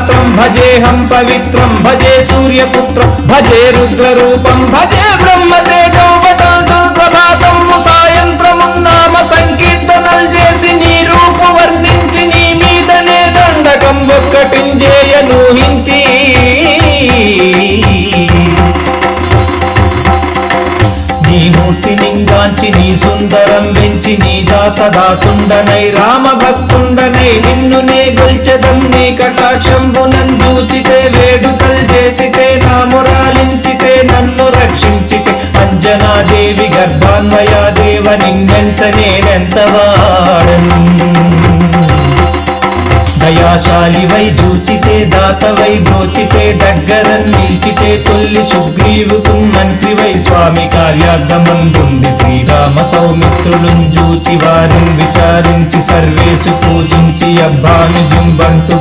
గాత్రం భజేహం పవిత్రం భజే సూర్యపుత్రం భజే రుద్రరూపం భజే బ్రహ్మతేజం ప్రభాతం సాయంత్రమున్నామ సంకీర్తనలు చేసి నీ రూపు వర్ణించి నీ మీదనే దండకం ఒక్కటింజేయనూహించి నీ మూర్తి నింగాంచి నీ సుందరం వెంచి నీ దాసదాసుండనై రామభక్తుండనై నిన్ను నే గొల్చెదం నీ కటాక్షంబునందూచితే వేడుకల్ చేసితే నా మురాలించితే నన్ను రక్షించితే అంజనాదేవి గర్భాన్వయా దేవ నిన్నెంచ నేనెంతవాడను దయాశాలివై జూచితే దాతవై బ్రోచితే దగ్గర నిలిచితే తొల్లి సుగ్రీవుకు మంత్రివై స్వామి కార్యార్థమందుంది శ్రీరామ సౌమిత్రులుంజూచి వారిని విచారించి సర్వేసు పూజించి అబ్బాను జుంబంటు